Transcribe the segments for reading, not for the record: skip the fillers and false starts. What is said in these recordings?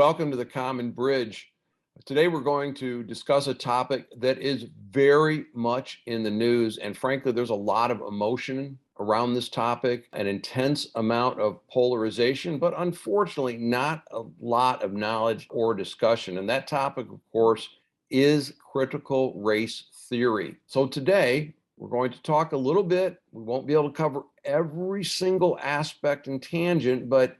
welcome to the Common Bridge. Today we're going to discuss a topic that is very much in the news, and frankly, there's a lot of emotion around this topic, an intense amount of polarization, but unfortunately not a lot of knowledge or discussion. And that topic, of course, is critical race theory. So today, we're going to talk a little bit. We won't be able to cover every single aspect and tangent, but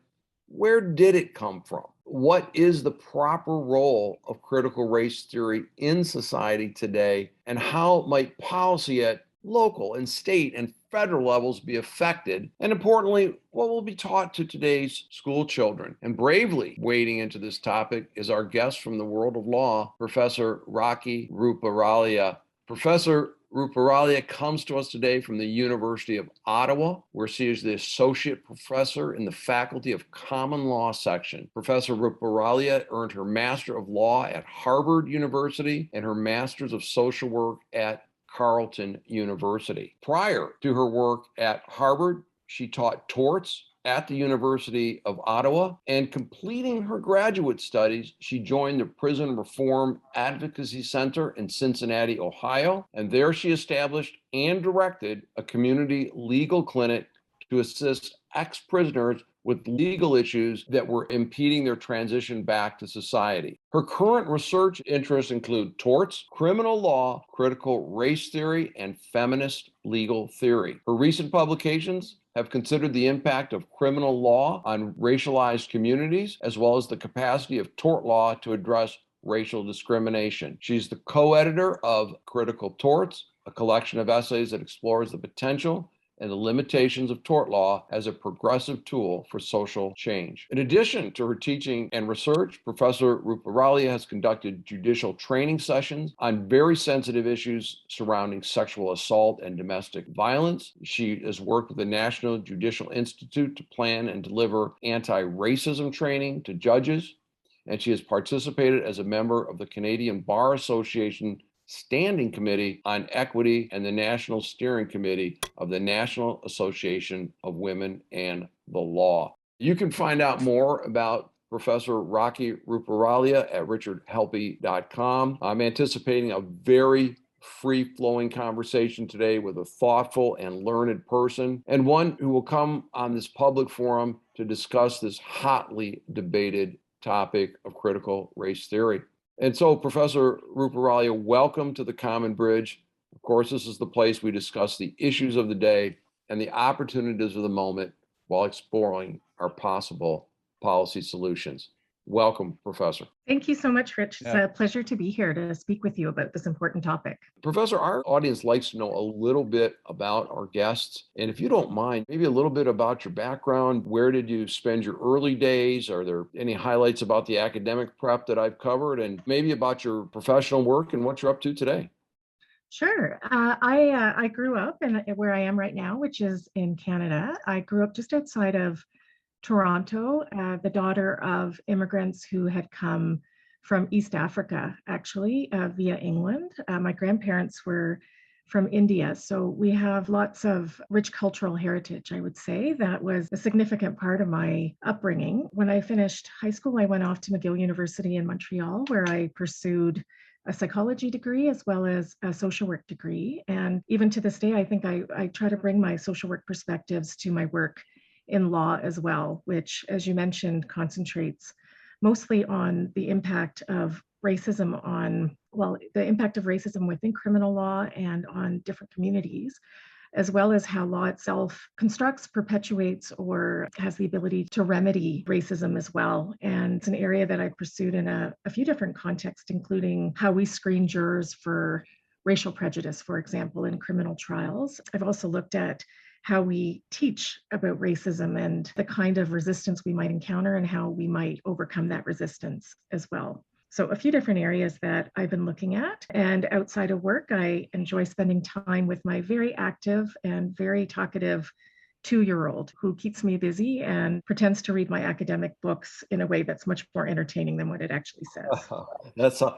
where did it come from? What is the proper role of critical race theory in society today? And how might policy at local and state and federal levels be affected? And importantly, what will be taught to today's school children? And bravely wading into this topic is our guest from the world of law, Professor Rakhi Ruparelia. Professor Ruparelia comes to us today from the University of Ottawa, where she is the associate professor in the Faculty of Common Law section. Professor Ruparelia earned her Master of Law at Harvard University and her Master's of Social Work at Carleton University. Prior to her work at Harvard, she taught torts at the University of Ottawa, and completing her graduate studies, she joined the Prison Reform Advocacy Center in Cincinnati, Ohio, and there she established and directed a community legal clinic to assist ex-prisoners with legal issues that were impeding their transition back to society. Her current research interests include torts, criminal law, critical race theory, and feminist legal theory. Her recent publications have considered the impact of criminal law on racialized communities, as well as the capacity of tort law to address racial discrimination. She's the co-editor of Critical Torts, a collection of essays that explores the potential and the limitations of tort law as a progressive tool for social change. In addition to her teaching and research, Professor Ruparelia has conducted judicial training sessions on very sensitive issues surrounding sexual assault and domestic violence. She has worked with the National Judicial Institute to plan and deliver anti-racism training to judges, and she has participated as a member of the Canadian Bar Association Standing Committee on Equity and the National Steering Committee of the National Association of Women and the Law. You can find out more about Professor Rakhi Ruparelia at richardhelppie.com. I'm anticipating a very free-flowing conversation today with a thoughtful and learned person, and one who will come on this public forum to discuss this hotly debated topic of critical race theory. And so, Professor Ruparelia, welcome to the Common Bridge. Of course, this is the place we discuss the issues of the day and the opportunities of the moment while exploring our possible policy solutions. Welcome, Professor. Thank you so much, Rich. It's a pleasure to be here to speak with you about this important topic. Professor, our audience likes to know a little bit about our guests. And if you don't mind, maybe a little bit about your background. Where did you spend your early days? Are there any highlights about the academic prep that I've covered? And maybe about your professional work and what you're up to today? Sure. I grew up in where I am right now, which is in Canada. I grew up just outside of Toronto, the daughter of immigrants who had come from East Africa, actually, via England. My grandparents were from India, so we have lots of rich cultural heritage, I would say. That was a significant part of my upbringing. When I finished high school, I went off to McGill University in Montreal, where I pursued a psychology degree as well as a social work degree. And even to this day, I think I try to bring my social work perspectives to my work in law as well, which, as you mentioned, concentrates mostly on the impact of racism the impact of racism within criminal law and on different communities, as well as how law itself constructs, perpetuates, or has the ability to remedy racism as well. And it's an area that I pursued in a few different contexts, including how we screen jurors for racial prejudice, for example, in criminal trials. I've also looked at how we teach about racism and the kind of resistance we might encounter and how we might overcome that resistance as well. So a few different areas that I've been looking at. And outside of work, I enjoy spending time with my very active and very talkative 2-year-old who keeps me busy and pretends to read my academic books in a way that's much more entertaining than what it actually says.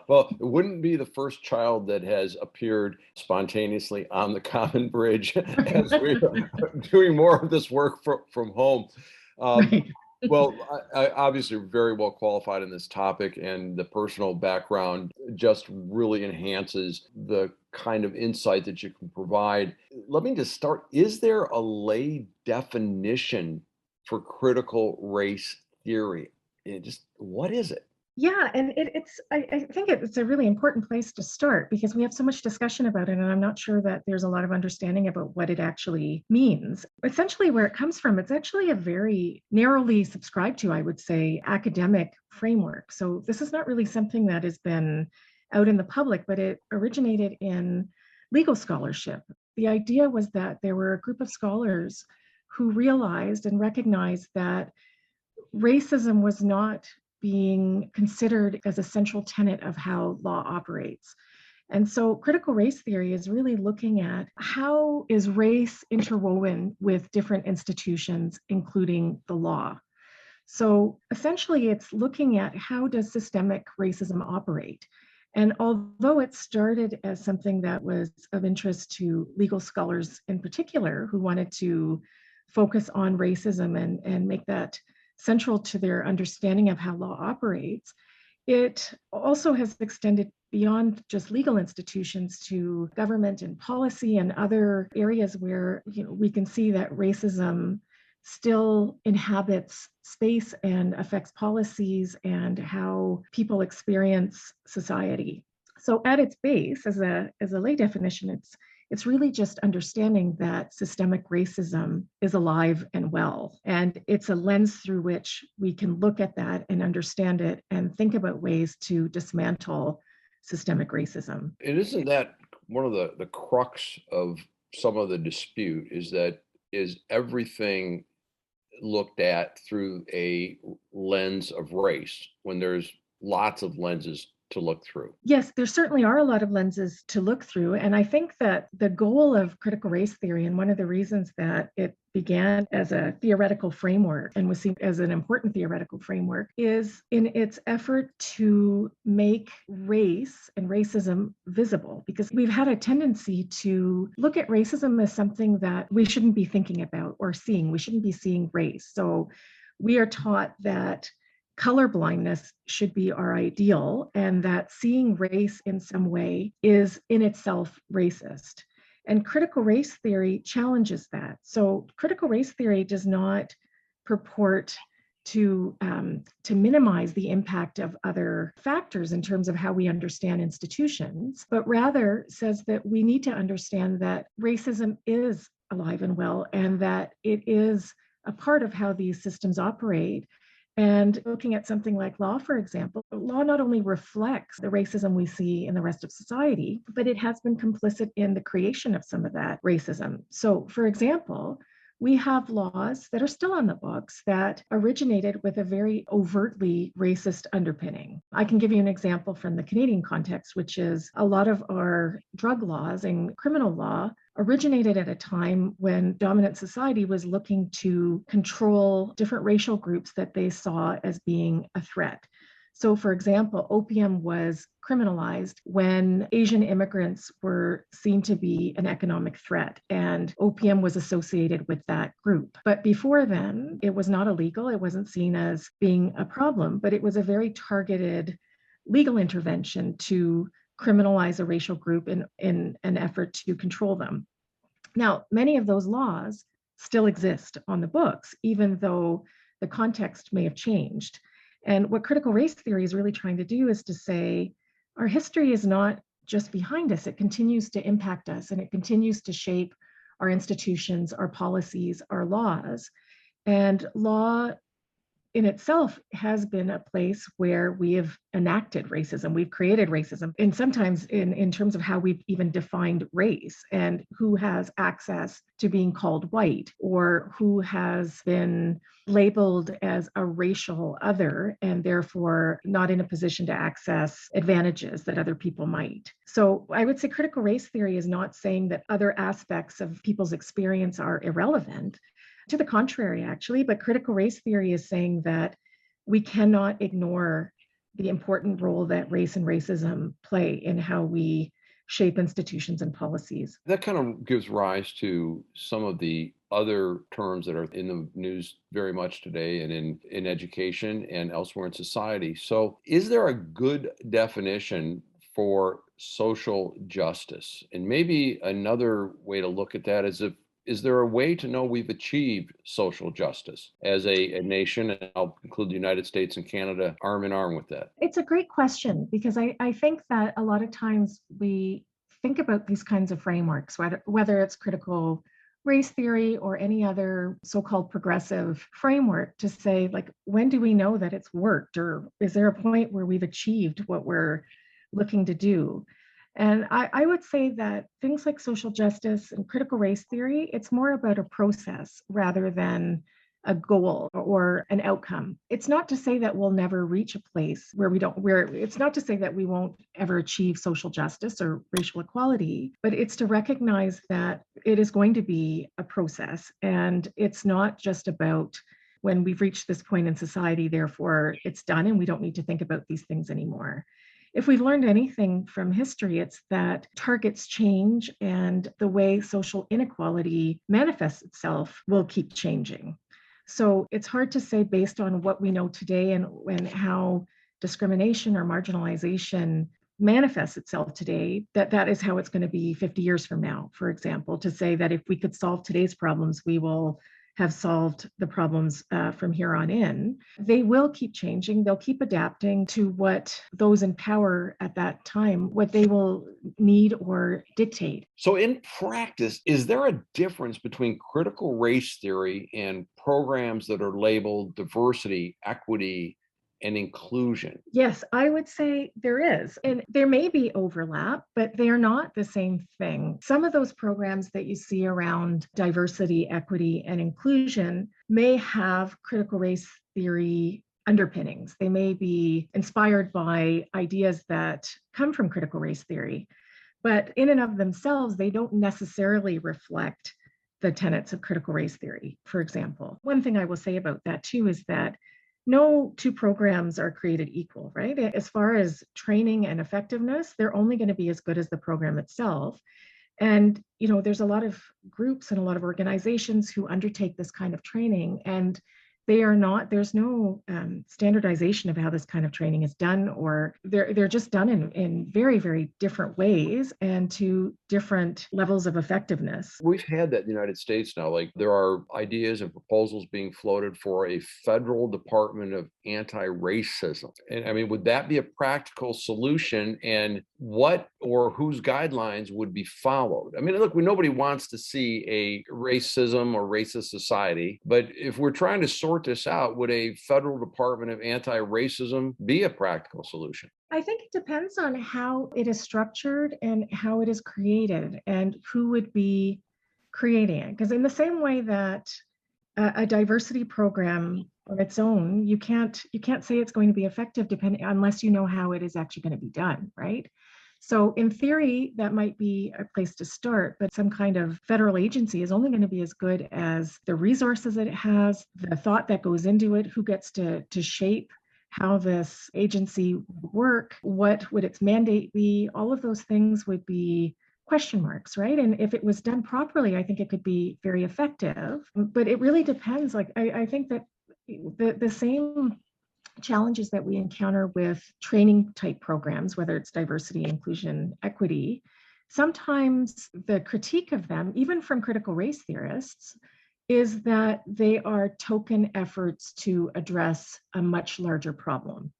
Well, it wouldn't be the first child that has appeared spontaneously on the Common Bridge as we're doing more of this work from home. Right. Well, I obviously very well qualified in this topic, and the personal background just really enhances the kind of insight that you can provide. Let me just start. Is there a lay definition for critical race theory? Just what is it? Yeah, and I think it's a really important place to start because we have so much discussion about it, and I'm not sure that there's a lot of understanding about what it actually means. Essentially, where it comes from, it's actually a very narrowly subscribed to, I would say, academic framework. So this is not really something that has been out in the public, but it originated in legal scholarship. The idea was that there were a group of scholars who realized and recognized that racism was not being considered as a central tenet of how law operates. And so critical race theory is really looking at how is race interwoven with different institutions, including the law. So essentially, it's looking at how does systemic racism operate. And although it started as something that was of interest to legal scholars in particular, who wanted to focus on racism and make that central to their understanding of how law operates, it also has extended beyond just legal institutions to government and policy and other areas where we can see that racism still inhabits space and affects policies and how people experience society. So at its base, as a lay definition, it's really just understanding that systemic racism is alive and well. And it's a lens through which we can look at that and understand it and think about ways to dismantle systemic racism. And isn't that one of the crux of some of the dispute is that is everything looked at through a lens of race when there's lots of lenses to look through? Yes, there certainly are a lot of lenses to look through. And I think that the goal of critical race theory, and one of the reasons that it began as a theoretical framework and was seen as an important theoretical framework, is in its effort to make race and racism visible. Because we've had a tendency to look at racism as something that we shouldn't be thinking about or seeing. We shouldn't be seeing race. So we are taught that color blindness should be our ideal, and that seeing race in some way is in itself racist. And critical race theory challenges that. So, critical race theory does not purport to minimize the impact of other factors in terms of how we understand institutions, but rather says that we need to understand that racism is alive and well, and that it is a part of how these systems operate. And looking at something like law, for example, law not only reflects the racism we see in the rest of society, but it has been complicit in the creation of some of that racism. So, for example, we have laws that are still on the books that originated with a very overtly racist underpinning. I can give you an example from the Canadian context, which is a lot of our drug laws and criminal law originated at a time when dominant society was looking to control different racial groups that they saw as being a threat. So, for example, opium was criminalized when Asian immigrants were seen to be an economic threat, and opium was associated with that group. But before then, it was not illegal. It wasn't seen as being a problem, but it was a very targeted legal intervention to criminalize a racial group in an effort to control them. Now, many of those laws still exist on the books, even though the context may have changed. And what critical race theory is really trying to do is to say our history is not just behind us, it continues to impact us and it continues to shape our institutions, our policies, our laws. And law in itself has been a place where we have enacted racism. We've created racism, and sometimes in terms of how we've even defined race and who has access to being called white or who has been labeled as a racial other and therefore not in a position to access advantages that other people might. So I would say critical race theory is not saying that other aspects of people's experience are irrelevant. To the contrary, actually, but critical race theory is saying that we cannot ignore the important role that race and racism play in how we shape institutions and policies. That kind of gives rise to some of the other terms that are in the news very much today and in education and elsewhere in society. So, is there a good definition for social justice? And maybe another way to look at that is there a way to know we've achieved social justice as a nation? And I'll include the United States and Canada arm in arm with that. It's a great question because I think that a lot of times we think about these kinds of frameworks, whether it's critical race theory or any other so-called progressive framework, to say, like, when do we know that it's worked, or is there a point where we've achieved what we're looking to do? And I would say that things like social justice and critical race theory, it's more about a process rather than a goal or an outcome. It's not to say that we'll never reach a place where it's not to say that we won't ever achieve social justice or racial equality, but it's to recognize that it is going to be a process. And it's not just about when we've reached this point in society, therefore it's done and we don't need to think about these things anymore. If we've learned anything from history, it's that targets change and the way social inequality manifests itself will keep changing. So it's hard to say based on what we know today and how discrimination or marginalization manifests itself today, that is how it's going to be 50 years from now, for example, to say that if we could solve today's problems, we will have solved the problems from here on in. They will keep changing. They'll keep adapting to what those in power at that time, what they will need or dictate. So, in practice, is there a difference between critical race theory and programs that are labeled diversity, equity, and inclusion? Yes, I would say there is. And there may be overlap, but they're not the same thing. Some of those programs that you see around diversity, equity, and inclusion may have critical race theory underpinnings. They may be inspired by ideas that come from critical race theory, but in and of themselves, they don't necessarily reflect the tenets of critical race theory, for example. One thing I will say about that too is that no two programs are created equal, right? As far as training and effectiveness, they're only going to be as good as the program itself. And, there's a lot of groups and a lot of organizations who undertake this kind of training, and there's no standardization of how this kind of training is done, or they're just done in very, very different ways and to different levels of effectiveness. We've had that in the United States now. Like, there are ideas and proposals being floated for a federal Department of Anti-Racism. And I mean, would that be a practical solution? And what or whose guidelines would be followed? I mean, look, nobody wants to see a racism or racist society, but if we're trying to sort this out, would a federal Department of Anti-Racism be a practical solution? I think it depends on how it is structured and how it is created and who would be creating it. Because in the same way that a diversity program on its own, you can't say it's going to be effective unless you know how it is actually going to be done, right? So in theory, that might be a place to start, but some kind of federal agency is only going to be as good as the resources that it has, the thought that goes into it, who gets to shape how this agency would work, what would its mandate be. All of those things would be question marks, right? And if it was done properly, I think it could be very effective, but it really depends. Like, I think that the same challenges that we encounter with training type programs, whether it's diversity, inclusion, equity, sometimes the critique of them, even from critical race theorists, is that they are token efforts to address a much larger problem.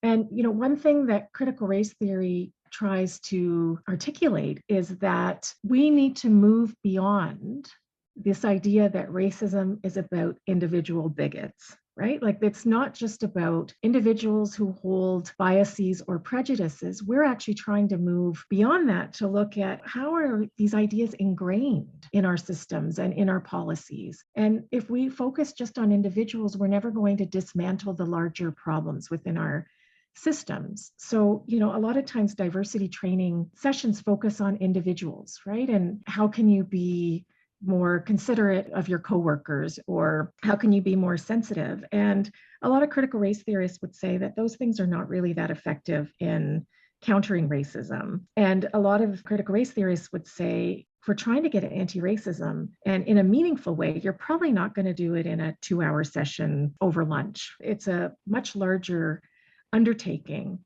And one thing that critical race theory tries to articulate is that we need to move beyond this idea that racism is about individual bigots, right? Like, it's not just about individuals who hold biases or prejudices. We're actually trying to move beyond that to look at how are these ideas ingrained in our systems and in our policies. And if we focus just on individuals, we're never going to dismantle the larger problems within our systems. So, a lot of times diversity training sessions focus on individuals, right? And how can you be more considerate of your coworkers, or how can you be more sensitive? And a lot of critical race theorists would say that those things are not really that effective in countering racism. And a lot of critical race theorists would say, if we're trying to get at anti-racism and in a meaningful way, you're probably not going to do it in a 2-hour session over lunch. It's a much larger undertaking.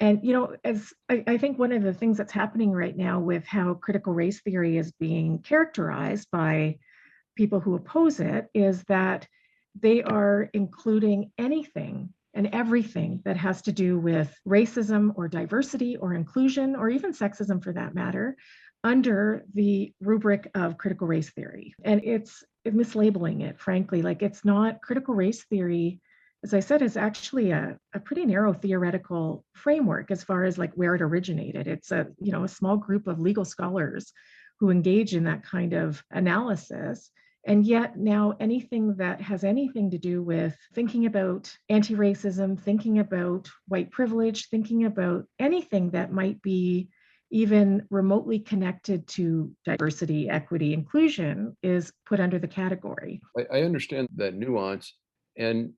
And, as I think one of the things that's happening right now with how critical race theory is being characterized by people who oppose it is that they are including anything and everything that has to do with racism or diversity or inclusion or even sexism for that matter under the rubric of critical race theory. And it's mislabeling it, frankly. Like, it's not critical race theory, as I said, is actually a pretty narrow theoretical framework as far as like where it originated. It's a small group of legal scholars who engage in that kind of analysis. And yet now anything that has anything to do with thinking about anti-racism, thinking about white privilege, thinking about anything that might be even remotely connected to diversity, equity, inclusion is put under the category. I understand that nuance. And,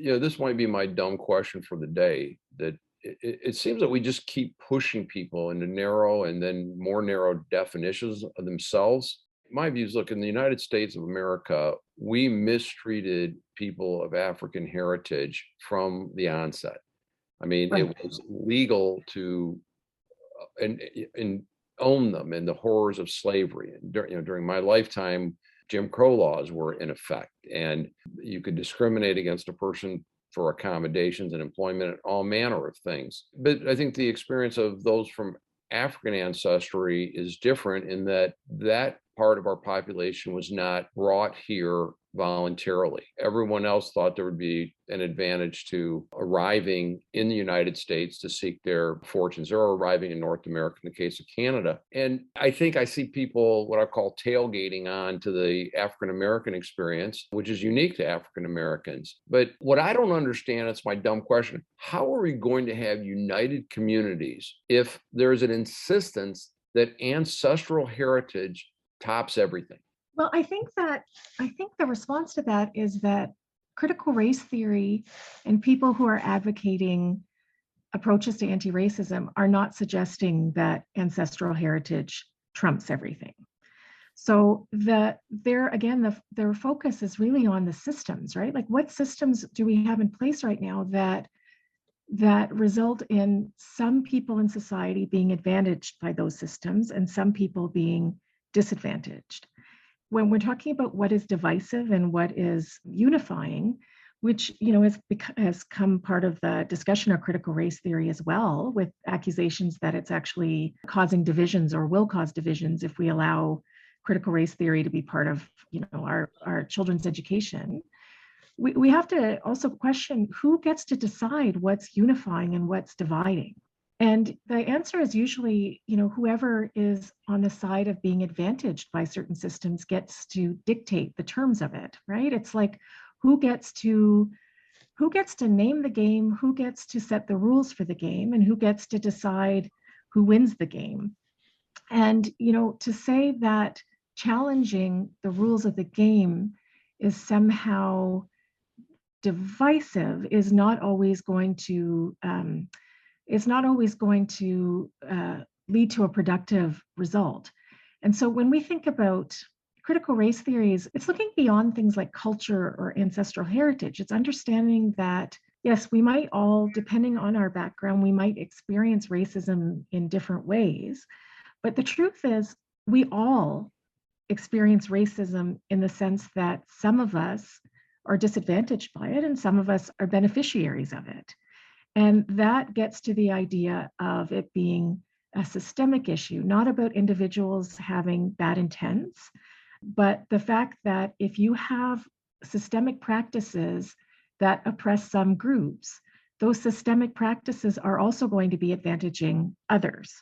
this might be my dumb question for the day, that it seems that we just keep pushing people into narrow and then more narrow definitions of themselves. My view is, look, in the United States of America, we mistreated people of African heritage from the onset. I mean, Right. it was legal to and own them and the horrors of slavery. And during my lifetime, Jim Crow laws were in effect, and you could discriminate against a person for accommodations and employment and all manner of things. But I think the experience of those from African ancestry is different in that part of our population was not brought here voluntarily. Everyone else thought there would be an advantage to arriving in the United States to seek their fortunes, or arriving in North America in the case of Canada. And I think I see people, what I call tailgating on to the African American experience, which is unique to African Americans. But what I don't understand, it's my dumb question, how are we going to have united communities if there is an insistence that ancestral heritage tops everything? Well, I think the response to that is that critical race theory and people who are advocating approaches to anti-racism are not suggesting that ancestral heritage trumps everything. So their focus is really on the systems, right? Like, what systems do we have in place right now that result in some people in society being advantaged by those systems and some people being disadvantaged? When we're talking about what is divisive and what is unifying, which has come part of the discussion of critical race theory as well, with accusations that it's actually causing divisions or will cause divisions if we allow critical race theory to be part of our children's education. We have to also question who gets to decide what's unifying and what's dividing. And the answer is usually, whoever is on the side of being advantaged by certain systems gets to dictate the terms of it, right? It's like, who gets to name the game, who gets to set the rules for the game, and who gets to decide who wins the game. And, to say that challenging the rules of the game is somehow divisive is not always going to lead to a productive result. And so when we think about critical race theories, it's looking beyond things like culture or ancestral heritage. It's understanding that, yes, we might all, depending on our background, we might experience racism in different ways. But the truth is, we all experience racism in the sense that some of us are disadvantaged by it and some of us are beneficiaries of it. And that gets to the idea of it being a systemic issue, not about individuals having bad intents, but the fact that if you have systemic practices that oppress some groups, those systemic practices are also going to be advantaging others.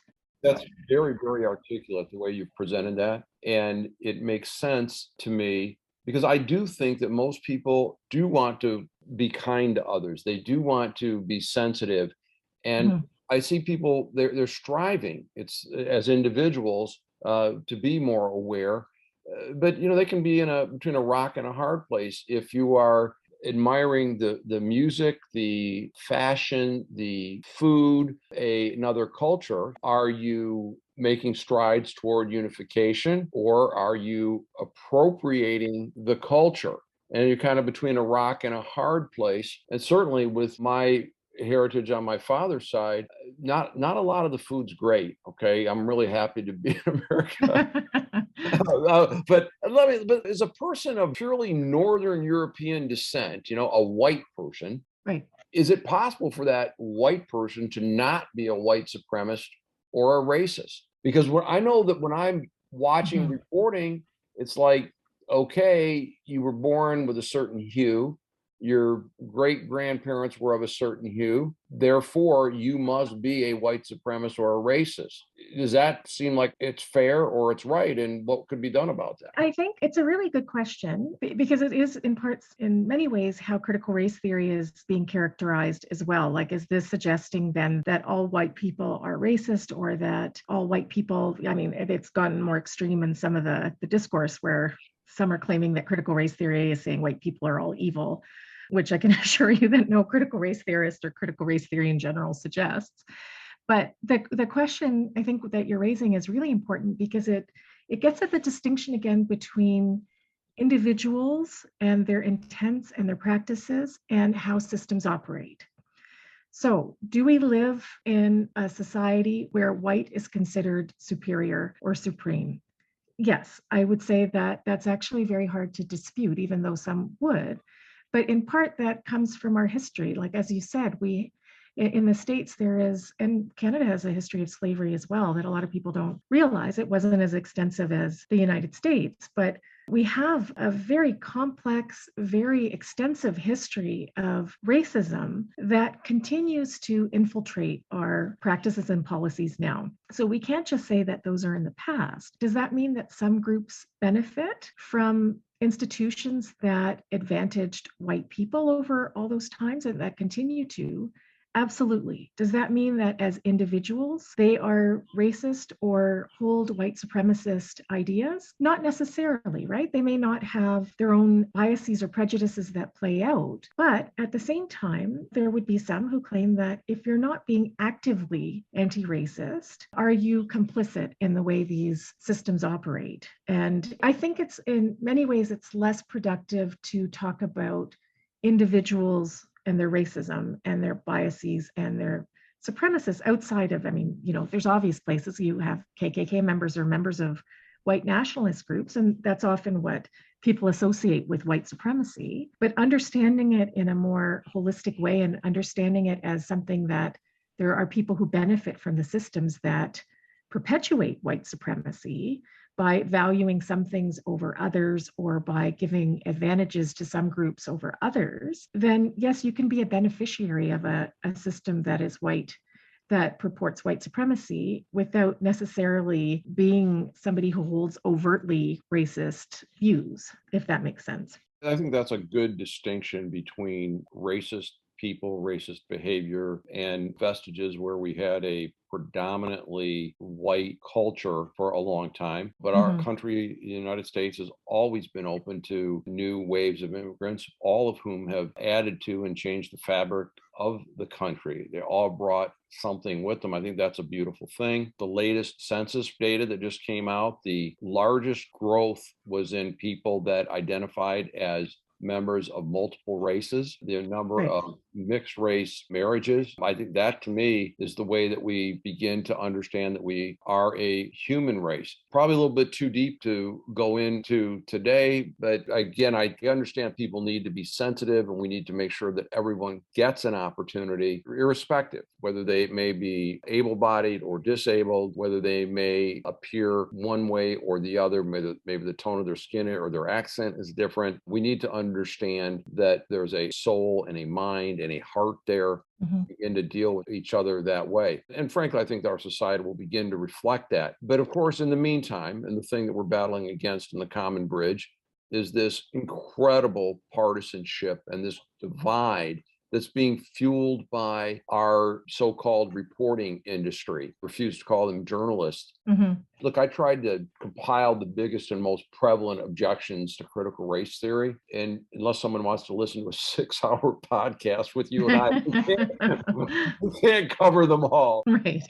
That's very, very articulate, the way you've presented that. And it makes sense to me, because I do think that most people do want to be kind to others. They do want to be sensitive. And I see people, they're striving, it's as individuals, to be more aware. But they can be between a rock and a hard place if you are admiring the music, the fashion, the food, another culture? Are you making strides toward unification, or are you appropriating the culture? And you're kind of between a rock and a hard place. And certainly with my heritage on my father's side, not a lot of the food's great. Okay, I'm really happy to be in America. But as a person of purely Northern European descent, a white person, Right. is it possible for that white person to not be a white supremacist or a racist? Because I know that when I'm watching Mhm. reporting, it's like, okay, you were born with a certain hue, your great grandparents were of a certain hue, therefore you must be a white supremacist or a racist. Does that seem like it's fair or it's right? And what could be done about that? I think it's a really good question because it is in parts, in many ways, how critical race theory is being characterized as well. Like, is this suggesting then that all white people are racist, or that all white people, I mean, it's gotten more extreme in some of the discourse where some are claiming that critical race theory is saying white people are all evil, which I can assure you that no critical race theorist or critical race theory in general suggests. But the question I think that you're raising is really important because it gets at the distinction again between individuals and their intents and their practices and how systems operate. So, do we live in a society where white is considered superior or supreme? Yes, I would say that that's actually very hard to dispute, even though some would. But in part, that comes from our history. Like, as you said, in the States, there is, and Canada has a history of slavery as well that a lot of people don't realize. It wasn't as extensive as the United States, but we have a very complex, very extensive history of racism that continues to infiltrate our practices and policies now. So we can't just say that those are in the past. Does that mean that some groups benefit from institutions that advantaged white people over all those times and that continue to? Absolutely. Does that mean that as individuals, they are racist or hold white supremacist ideas? Not necessarily, right? They may not have their own biases or prejudices that play out. But at the same time, there would be some who claim that if you're not being actively anti racist, are you complicit in the way these systems operate? And I think it's in many ways, it's less productive to talk about individuals and their racism and their biases and their supremacists outside of, I mean, there's obvious places you have KKK members or members of white nationalist groups, and that's often what people associate with white supremacy. But understanding it in a more holistic way and understanding it as something that there are people who benefit from the systems that perpetuate white supremacy by valuing some things over others or by giving advantages to some groups over others, then yes, you can be a beneficiary of a system that is white, that purports white supremacy without necessarily being somebody who holds overtly racist views, if that makes sense. I think that's a good distinction between racist people, racist behavior, and vestiges where we had a predominantly white culture for a long time. But our Mhm. country, the United States, has always been open to new waves of immigrants, all of whom have added to and changed the fabric of the country. They all brought something with them. I think that's a beautiful thing. The latest census data that just came out, the largest growth was in people that identified as members of multiple races, the number Right. of mixed race marriages. I think that to me is the way that we begin to understand that we are a human race. Probably a little bit too deep to go into today, but again, I understand people need to be sensitive and we need to make sure that everyone gets an opportunity, irrespective whether they may be able bodied or disabled, whether they may appear one way or the other, maybe the tone of their skin or their accent is different. We need to understand that there's a soul and a mind and a heart there, Mhm. begin to deal with each other that way. And frankly, I think our society will begin to reflect that. But of course, in the meantime, and the thing that we're battling against in the common bridge is this incredible partisanship and this divide that's being fueled by our so-called reporting industry. Refuse to call them journalists. Mhm. Look, I tried to compile the biggest and most prevalent objections to critical race theory. And unless someone wants to listen to a 6-hour podcast with you and I, we can't cover them all. Right.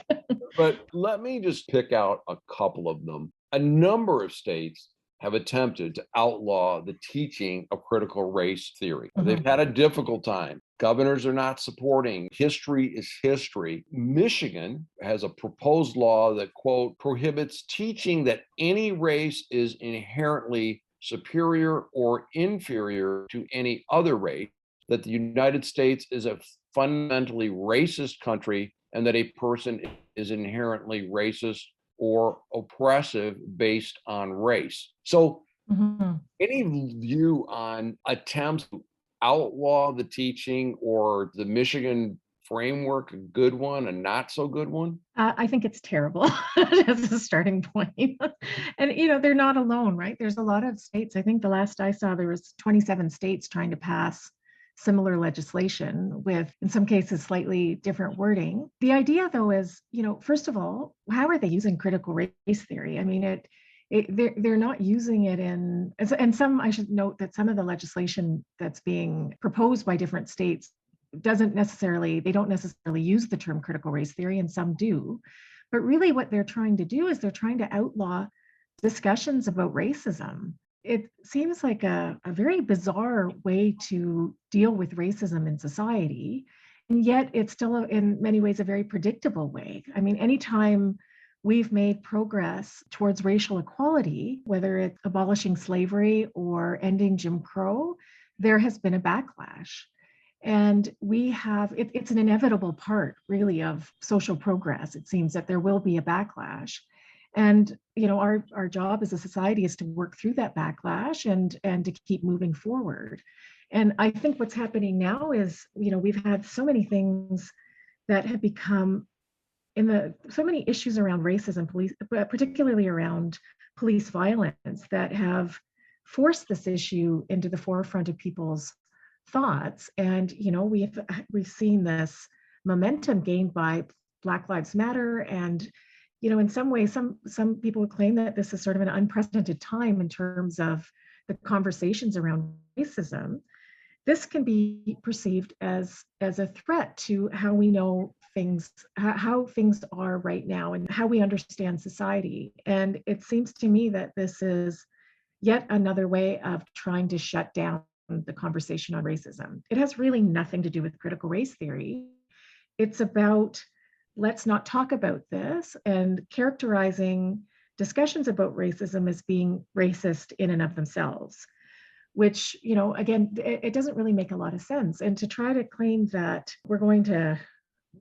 But let me just pick out a couple of them. A number of states have attempted to outlaw the teaching of critical race theory. They've Mhm. had a difficult time. Governors are not supporting. History is history. Michigan has a proposed law that, quote, prohibits teaching that any race is inherently superior or inferior to any other race, that the United States is a fundamentally racist country, and that a person is inherently racist or oppressive based on race. So, Mhm. any view on attempts to outlaw the teaching, or the Michigan framework a good one, a not so good one? I think it's terrible as a starting point. And they're not alone, right? There's a lot of states. I think the last I saw there was 27 states trying to pass similar legislation with, in some cases, slightly different wording. The idea, though, is, first of all, how are they using critical race theory? I mean, they're not using it and some, I should note that some of the legislation that's being proposed by different states they don't necessarily use the term critical race theory, and some do. But really what they're trying to do is they're trying to outlaw discussions about racism. It seems like a very bizarre way to deal with racism in society. And yet it's still, in many ways, a very predictable way. I mean, anytime we've made progress towards racial equality, whether it's abolishing slavery or ending Jim Crow, there has been a backlash. And it's an inevitable part, really, of social progress. It seems that there will be a backlash. And our job as a society is to work through that backlash and to keep moving forward. And I think what's happening now is, we've had so many things that have become so many issues around racism, police, but particularly around police violence, that have forced this issue into the forefront of people's thoughts. And we've seen this momentum gained by Black Lives Matter. And in some ways, some people would claim that this is sort of an unprecedented time in terms of the conversations around racism. This can be perceived as a threat to how we know things, how things are right now, and how we understand society. And it seems to me that this is yet another way of trying to shut down the conversation on racism. It has really nothing to do with critical race theory. It's about, let's not talk about this, and characterizing discussions about racism as being racist in and of themselves, which, again, it doesn't really make a lot of sense. And to try to claim that we're going to,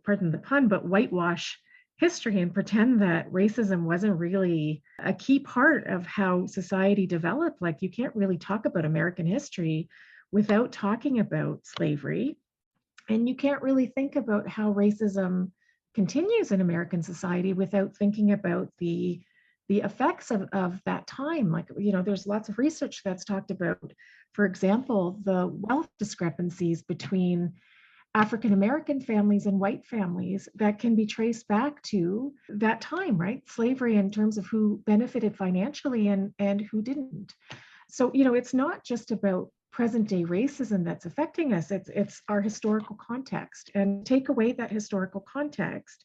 pardon the pun, but whitewash history and pretend that racism wasn't really a key part of how society developed. Like, you can't really talk about American history without talking about slavery. And you can't really think about how racism continues in American society without thinking about the effects of that time. Like, there's lots of research that's talked about, for example, the wealth discrepancies between African American families and white families that can be traced back to that time, right? Slavery, in terms of who benefited financially and who didn't. So, it's not just about present day racism that's affecting us, it's our historical context. And take away that historical context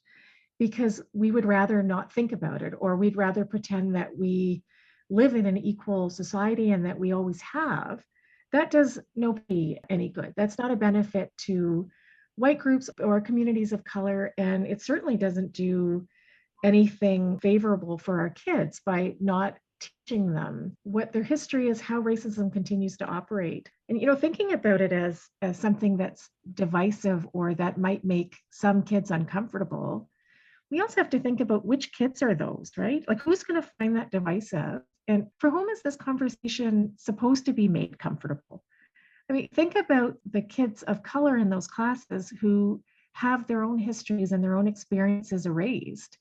because we would rather not think about it, or we'd rather pretend that we live in an equal society and that we always have. That does nobody any good. That's not a benefit to white groups or communities of color. And it certainly doesn't do anything favorable for our kids by not teaching them what their history is, how racism continues to operate. And thinking about it as something that's divisive or that might make some kids uncomfortable, we also have to think about which kids are those, right? Like, who's going to find that divisive? And for whom is this conversation supposed to be made comfortable? I mean, think about the kids of color in those classes who have their own histories and their own experiences erased.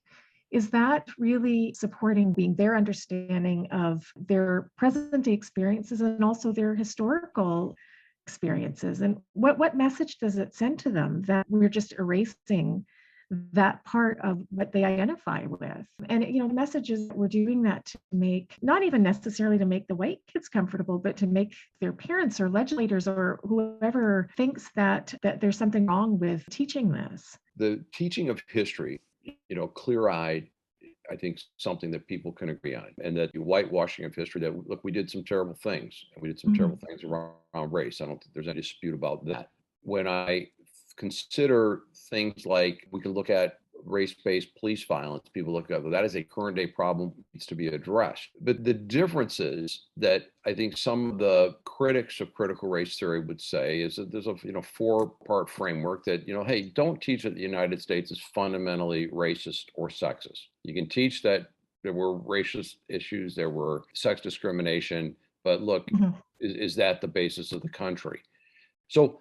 Is that really supporting being their understanding of their present day experiences and also their historical experiences, and what message does it send to them that we're just erasing that part of what they identify with? And the message is that we're doing that to make, not even necessarily to make the white kids comfortable, but to make their parents or legislators or whoever thinks that there's something wrong with teaching this. The teaching of history, clear-eyed, I think something that people can agree on, and that the whitewashing of history, that look, we did some terrible things, and we did some terrible things around race. I don't think there's any dispute about that. When I consider things like, we can look at race-based police violence, people look at, well, that is a current day problem, needs to be addressed. But the difference is that I think some of the critics of critical race theory would say is that there's a four-part framework that, hey, don't teach that the United States is fundamentally racist or sexist. You can teach that there were racist issues, there were sex discrimination, but look, is that the basis of the country? So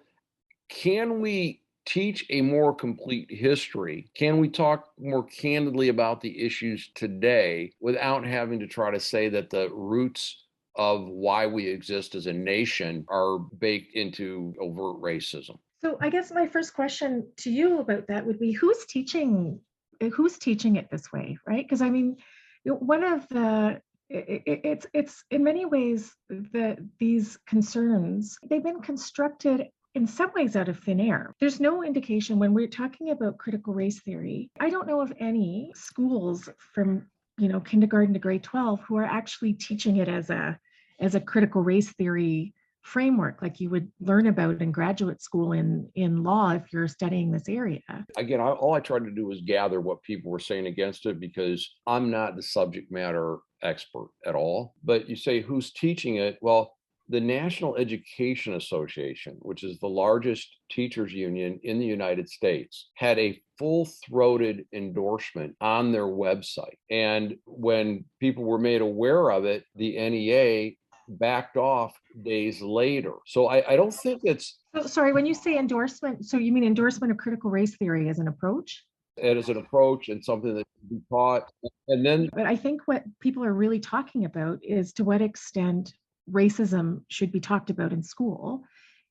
can we teach a more complete history? Can we talk more candidly about the issues today without having to try to say that the roots of why we exist as a nation are baked into overt racism? So I guess my first question to you about that would be, who's teaching it this way, right? Because I mean, one of the it's in many ways that these concerns, they've been constructed in some ways out of thin air. There's no indication when we're talking about critical race theory. I don't know of any schools from kindergarten to grade 12 who are actually teaching it as a critical race theory framework like you would learn about in graduate school in law if you're studying this area. Again, all I tried to do was gather what people were saying against it, because I'm not the subject matter expert at all. But you say, who's teaching it? Well, the National Education Association, which is the largest teachers union in the United States, had a full-throated endorsement on their website. And when people were made aware of it, the NEA backed off days later. So I don't think it's... So, sorry, when you say endorsement, so you mean endorsement of critical race theory as an approach? It is an approach and something that can be taught. And then... But I think what people are really talking about is to what extent racism should be talked about in school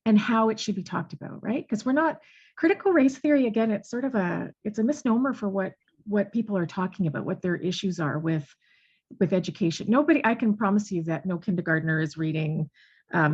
and how it should be talked about, right? Because we're not, critical race theory, again, it's sort of it's a misnomer for what people are talking about, what their issues are with education. I can promise you that no kindergartner is reading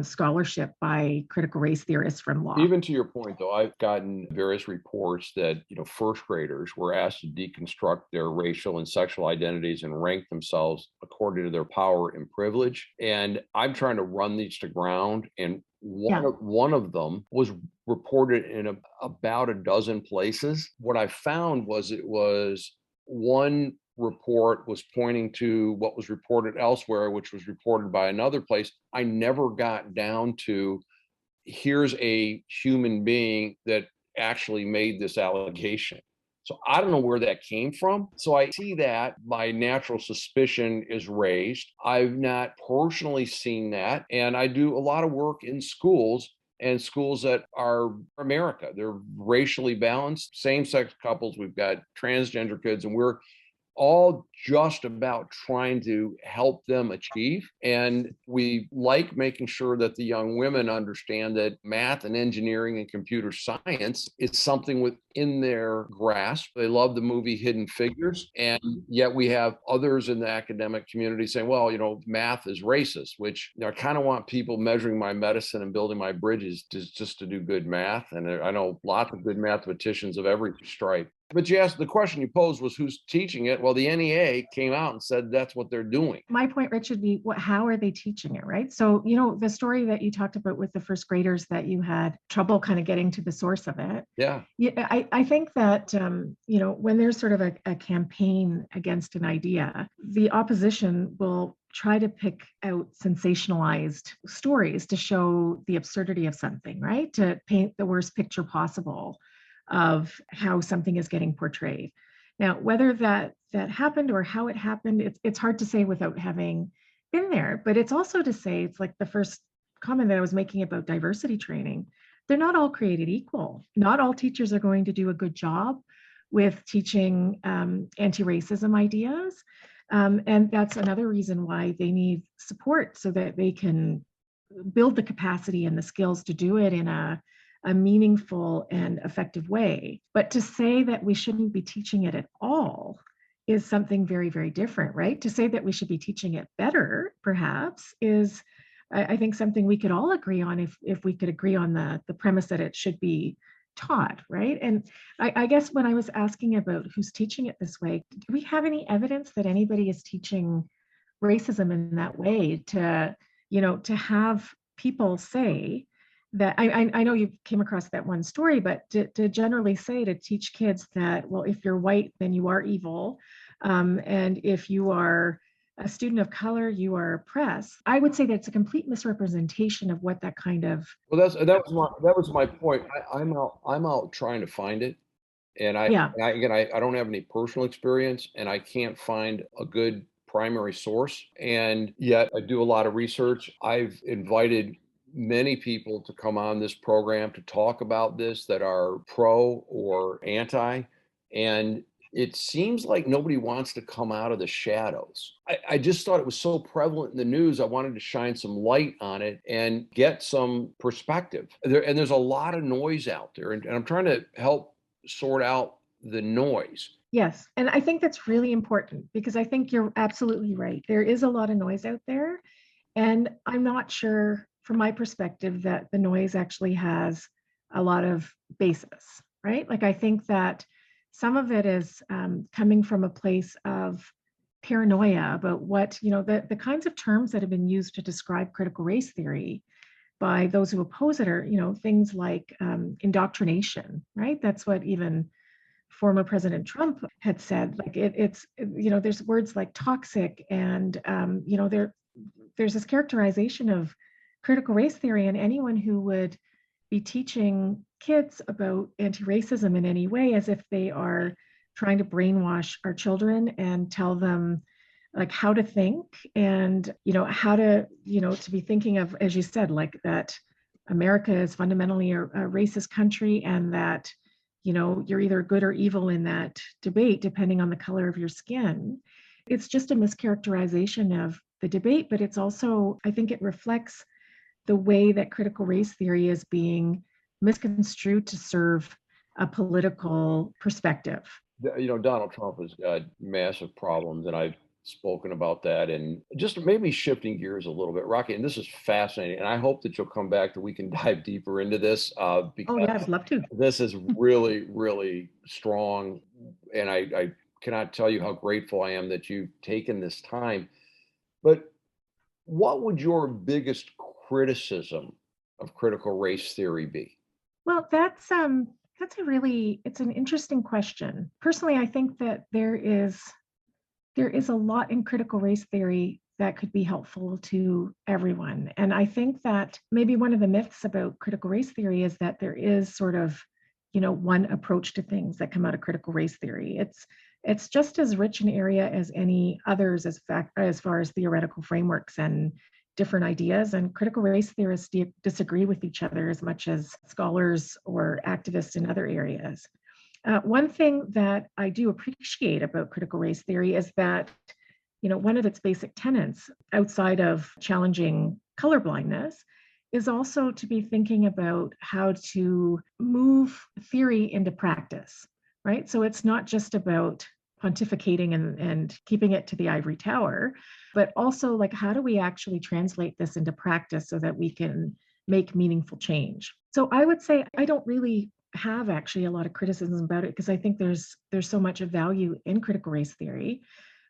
scholarship by critical race theorists from law. Even to your point, though, I've gotten various reports that first graders were asked to deconstruct their racial and sexual identities and rank themselves according to their power and privilege. And I'm trying to run these to ground. And one of them was reported in about a dozen places. What I found was it was one report was pointing to what was reported elsewhere, which was reported by another place. I never got down to, here's a human being that actually made this allegation. So I don't know where that came from. So I see that my natural suspicion is raised. I've not personally seen that. And I do a lot of work in schools, and schools that are America. They're racially balanced, same-sex couples. We've got transgender kids, and we're all just about trying to help them achieve. And we like making sure that the young women understand that math and engineering and computer science is something within their grasp. They love the movie Hidden Figures. And yet we have others in the academic community saying, well, math is racist, which I kind of want people measuring my medicine and building my bridges just to do good math. And I know lots of good mathematicians of every stripe. But the question you posed was, who's teaching it? Well, the NEA came out and said that's what they're doing. My point, Rich, would be, how are they teaching it, right? So, the story that you talked about with the first graders, that you had trouble kind of getting to the source of it. Yeah. I think that, when there's sort of a campaign against an idea, the opposition will try to pick out sensationalized stories to show the absurdity of something, right? To paint the worst picture possible of how something is getting portrayed. Now, whether that happened or how it happened, it's hard to say without having been there. But it's also to say, it's like the first comment that I was making about diversity training. They're not all created equal. Not all teachers are going to do a good job with teaching anti-racism ideas. And that's another reason why they need support, so that they can build the capacity and the skills to do it in a meaningful and effective way. But to say that we shouldn't be teaching it at all is something very, very different, right? To say that we should be teaching it better, perhaps, is I think something we could all agree on if we could agree on the premise that it should be taught, right? And I guess when I was asking about who's teaching it this way, do we have any evidence that anybody is teaching racism in that way to have people say that I know you came across that one story, but to generally say to teach kids that, well, if you're white, then you are evil. And if you are a student of color, you are oppressed. I would say that's a complete misrepresentation of what that kind of. Well, that was my point. I'm out trying to find it, and Yeah. I don't have any personal experience, and I can't find a good primary source. And yet, I do a lot of research. I've invited many people to come on this program to talk about this that are pro or anti, and it seems like nobody wants to come out of the shadows. I just thought it was so prevalent in the news. I wanted to shine some light on it and get some perspective. And there's a lot of noise out there, and I'm trying to help sort out the noise. Yes. And I think that's really important because I think you're absolutely right. There is a lot of noise out there. And I'm not sure, from my perspective, that the noise actually has a lot of basis, right? Like, I think that some of it is coming from a place of paranoia about what, the kinds of terms that have been used to describe critical race theory by those who oppose it are, things like indoctrination, right? That's what even former President Trump had said. Like there's words like toxic and, there's this characterization of critical race theory, and anyone who would be teaching kids about anti-racism in any way as if they are trying to brainwash our children and tell them like how to think and how to be thinking of, as you said, like that America is fundamentally a racist country, and that you're either good or evil in that debate depending on the color of your skin. It's just a mischaracterization of the debate, but it's also, I think it reflects the way that critical race theory is being misconstrued to serve a political perspective. Donald Trump has got massive problems, and I've spoken about that. And just maybe shifting gears a little bit, Rocky, and this is fascinating. And I hope that you'll come back, that we can dive deeper into this Oh yeah, I because would love to. this is really, really strong. And I cannot tell you how grateful I am that you've taken this time. But what would your biggest criticism of critical race theory be? Well, that's it's an interesting question. Personally, I think that there is a lot in critical race theory that could be helpful to everyone. And I think that maybe one of the myths about critical race theory is that there is sort of, one approach to things that come out of critical race theory. It's just as rich an area as any others as far as theoretical frameworks and different ideas. And critical race theorists disagree with each other as much as scholars or activists in other areas. One thing that I do appreciate about critical race theory is that, one of its basic tenets outside of challenging colorblindness is also to be thinking about how to move theory into practice, right? So it's not just about pontificating and keeping it to the ivory tower, but also like, how do we actually translate this into practice so that we can make meaningful change? So I would say I don't really have actually a lot of criticism about it because I think there's so much of value in critical race theory.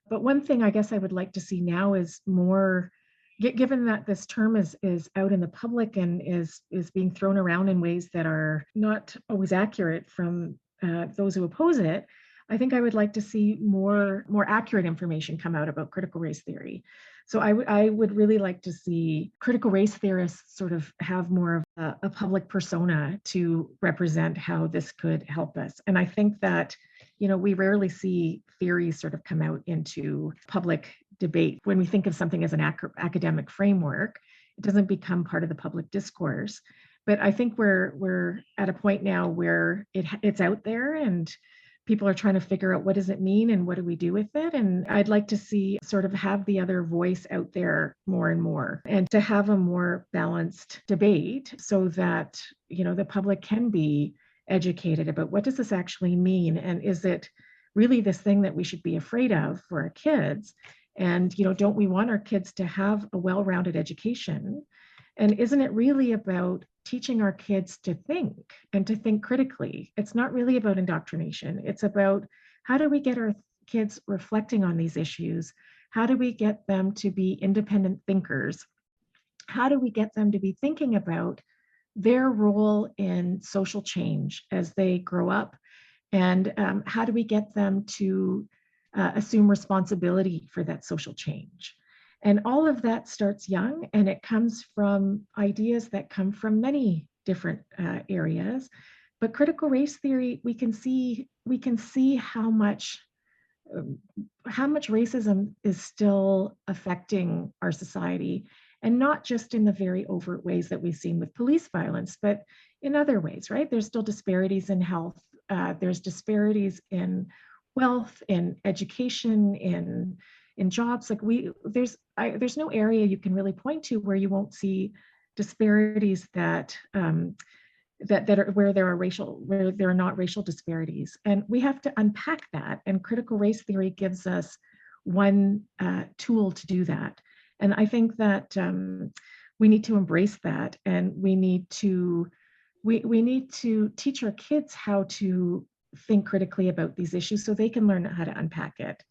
But one thing I guess I would like to see now is more, given that this term is out in the public and is being thrown around in ways that are not always accurate from those who oppose it. I think I would like to see more accurate information come out about critical race theory. So I would really like to see critical race theorists sort of have more of a public persona to represent how this could help us. And I think that, we rarely see theories sort of come out into public debate. When we think of something as an academic framework, it doesn't become part of the public discourse. But I think we're at a point now where it's out there, and people are trying to figure out what does it mean and what do we do with it. And I'd like to see sort of have the other voice out there more and more, and to have a more balanced debate so that, the public can be educated about what does this actually mean, and is it really this thing that we should be afraid of for our kids? And, don't we want our kids to have a well-rounded education? And isn't it really about teaching our kids to think and to think critically? It's not really about indoctrination. It's about how do we get our kids reflecting on these issues? How do we get them to be independent thinkers? How do we get them to be thinking about their role in social change as they grow up? And how do we get them to assume responsibility for that social change? And all of that starts young, and it comes from ideas that come from many different areas. But critical race theory, we can see how much racism is still affecting our society, and not just in the very overt ways that we've seen with police violence, but in other ways, right? There's still disparities in health. There's disparities in wealth, in education, in jobs. Like there's no area you can really point to where you won't see disparities that are where there are not racial disparities. And we have to unpack that. And critical race theory gives us one tool to do that. And I think that we need to embrace that, and we need to teach our kids how to think critically about these issues so they can learn how to unpack it.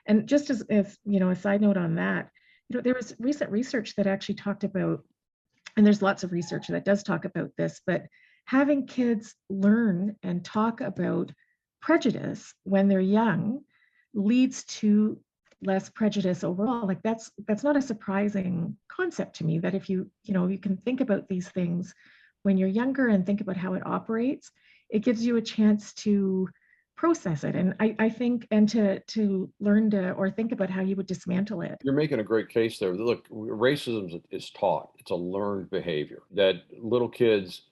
And just as a side note on that, there was recent research that actually talked about, and there's lots of research that does talk about this, but having kids learn and talk about prejudice when they're young leads to less prejudice overall. Like that's not a surprising concept to me, that if you can think about these things when you're younger and think about how it operates, it gives you a chance to process it. And I think, and to learn to, or think about how you would dismantle it. You're making a great case there. Look, racism is taught. It's a learned behavior that little kids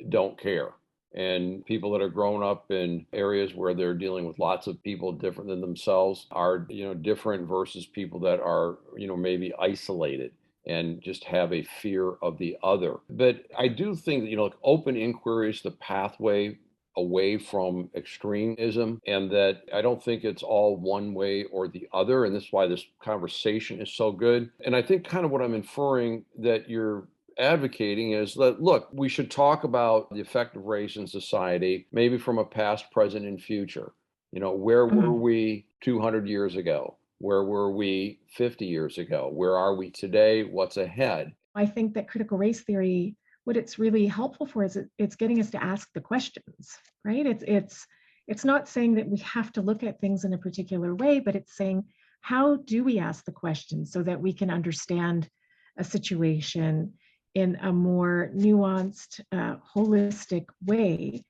don't care. And people that are growing up in areas where they're dealing with lots of people different than themselves are, different versus people that are, maybe isolated and just have a fear of the other. But I do think that, like open inquiry is the pathway away from extremism, and that I don't think it's all one way or the other. And that's why this conversation is so good. And I think kind of what I'm inferring that you're advocating is that, look, we should talk about the effect of race in society, maybe from a past, present, and future. Where were Mhm. we 200 years ago? Where were we 50 years ago? Where are we today? What's ahead? I think that critical race theory, what it's really helpful for is it's getting us to ask the questions, right? It's not saying that we have to look at things in a particular way, but it's saying, how do we ask the questions so that we can understand a situation in a more nuanced, holistic way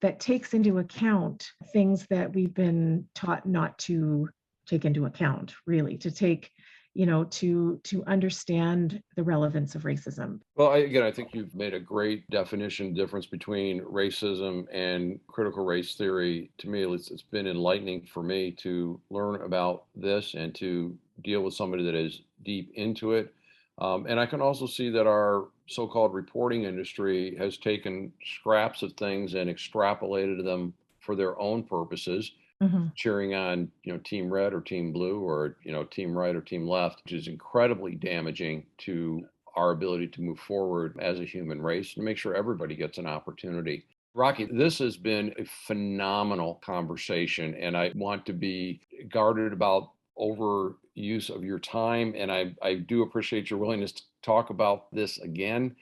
that takes into account things that we've been taught not to take into account, really, to take, to understand the relevance of racism. Well, again, I think you've made a great definition difference between racism and critical race theory. To me, it's been enlightening for me to learn about this and to deal with somebody that is deep into it. And I can also see that our so-called reporting industry has taken scraps of things and extrapolated them for their own purposes, Mhm. cheering on, team red or team blue, or, team right or team left, which is incredibly damaging to our ability to move forward as a human race and make sure everybody gets an opportunity. Rakhi, this has been a phenomenal conversation, and I want to be guarded about overuse of your time. And I do appreciate your willingness to talk about this again.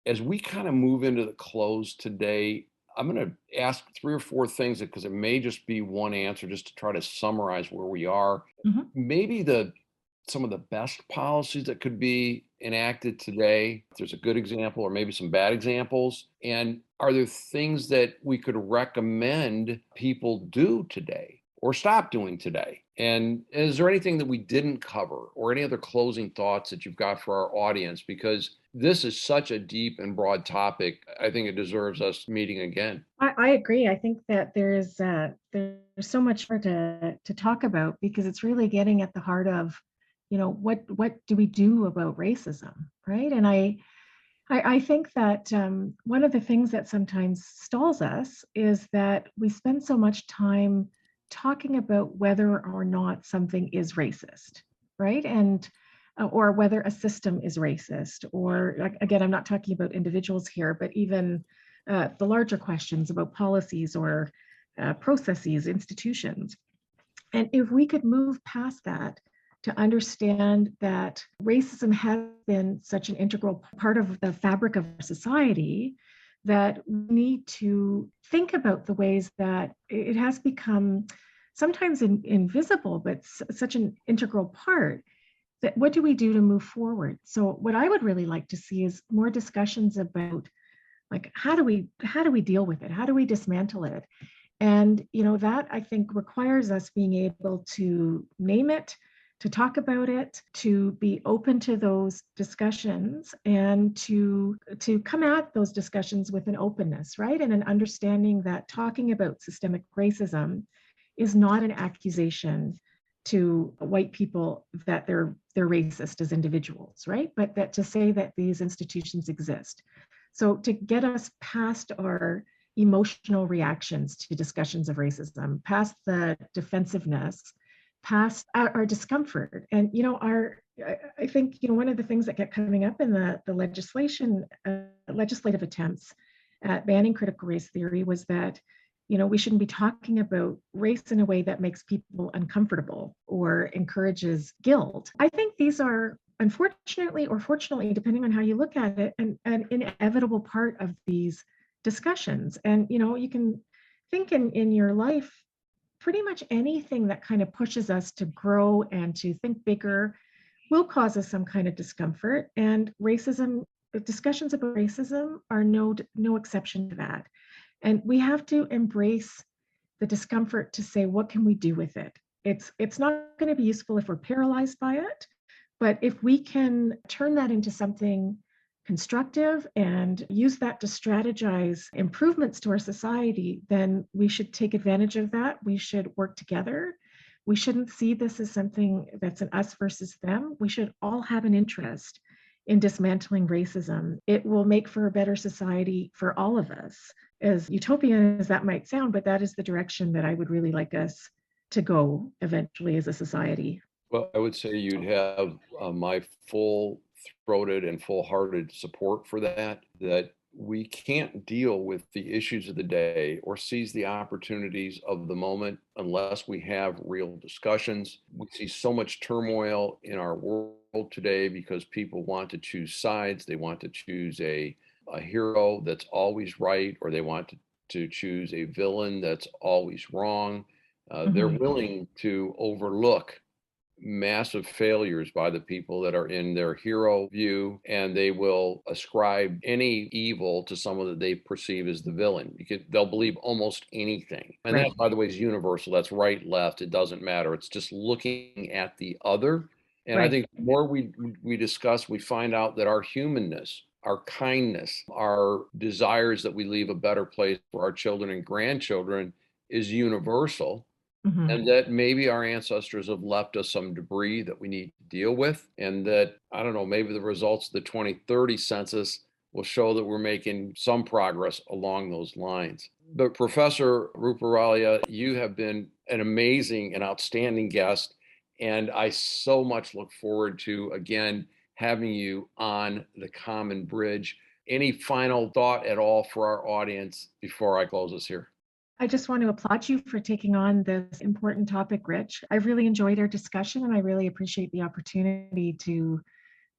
As we kind of move into the close today, I'm going to ask three or four things because it may just be one answer, just to try to summarize where we are. Mhm. Maybe some of the best policies that could be enacted today, if there's a good example, or maybe some bad examples. And are there things that we could recommend people do today or stop doing today And is there anything that we didn't cover or any other closing thoughts that you've got for our audience? Because this is such a deep and broad topic. I think it deserves us meeting again. I agree. I think that there's so much more to talk about because it's really getting at the heart of, what do we do about racism, right? And I think that one of the things that sometimes stalls us is that we spend so much time talking about whether or not something is racist, right? And or whether a system is racist, or like, again, I'm not talking about individuals here, but even the larger questions about policies or processes, institutions. And if we could move past that to understand that racism has been such an integral part of the fabric of society, that we need to think about the ways that it has become sometimes invisible, but such an integral part. That what do we do to move forward? So what I would really like to see is more discussions about, like, how do we deal with it? How do we dismantle it? And that, I think, requires us being able to name it, to talk about it, to be open to those discussions, and to come at those discussions with an openness, right? And an understanding that talking about systemic racism is not an accusation to white people that they're racist as individuals, right? But that to say that these institutions exist. So to get us past our emotional reactions to discussions of racism, past the defensiveness, past our discomfort. And, I think, one of the things that kept coming up in the legislative attempts at banning critical race theory was that, we shouldn't be talking about race in a way that makes people uncomfortable or encourages guilt. I think these are, unfortunately or fortunately, depending on how you look at it, an inevitable part of these discussions. And you can think in your life, pretty much anything that kind of pushes us to grow and to think bigger will cause us some kind of discomfort. And discussions about racism are no exception to that. And we have to embrace the discomfort to say, what can we do with it? It's not going to be useful if we're paralyzed by it, but if we can turn that into something constructive and use that to strategize improvements to our society, then we should take advantage of that. We should work together. We shouldn't see this as something that's an us versus them. We should all have an interest in dismantling racism. It will make for a better society for all of us, as utopian as that might sound, but that is the direction that I would really like us to go eventually as a society. Well, I would say you'd have my full-throated and full-hearted support for that we can't deal with the issues of the day or seize the opportunities of the moment unless we have real discussions. We see so much turmoil in our world today because people want to choose sides. They want to choose a hero that's always right, or they want to choose a villain that's always wrong. They're Mhm. willing to overlook massive failures by the people that are in their hero view, and they will ascribe any evil to someone that they perceive as the villain. They'll believe almost anything. And that, Right. by the way, is universal. That's right, left. It doesn't matter. It's just looking at the other. And I Right. think the more we discuss, we find out that our humanness, our kindness, our desires that we leave a better place for our children and grandchildren is universal, Mhm. and that maybe our ancestors have left us some debris that we need to deal with. And that, I don't know, maybe the results of the 2030 census will show that we're making some progress along those lines. But Professor Ruparelia, you have been an amazing and outstanding guest. And I so much look forward to, again, having you on the Common Bridge. Any final thought at all for our audience before I close this here? I just want to applaud you for taking on this important topic, Rich. I really enjoyed our discussion, and I really appreciate the opportunity to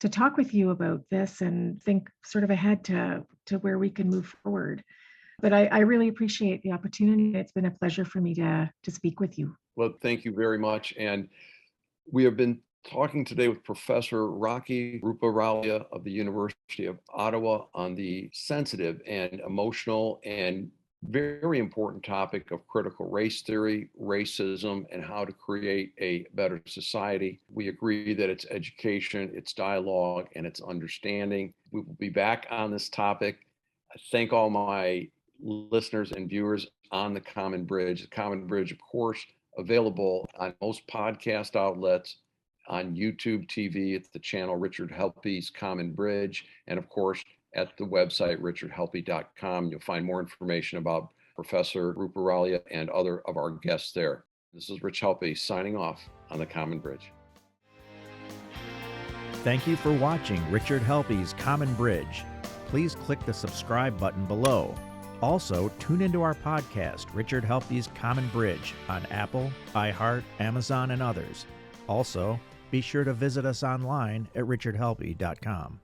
talk with you about this and think sort of ahead to where we can move forward. But I really appreciate the opportunity. It's been a pleasure for me to speak with you. Well, thank you very much. And we have been talking today with Professor Rakhi Ruparelia of the University of Ottawa on the sensitive and emotional and very important topic of critical race theory, racism, and how to create a better society. We agree that it's education, it's dialogue, and it's understanding. We will be back on this topic. I thank all my listeners and viewers on The Common Bridge. The Common Bridge, of course, available on most podcast outlets, on YouTube TV. It's the channel Richard Helppie's Common Bridge, and of course, at the website richardhelppie.com. You'll find more information about Professor Ruparelia and other of our guests there. This is Rich Helppie signing off on The Common Bridge. Thank you for watching Richard Helppie's Common Bridge. Please click the subscribe button below. Also, tune into our podcast, Richard Helppie's Common Bridge, on Apple, iHeart, Amazon, and others. Also, be sure to visit us online at richardhelppie.com.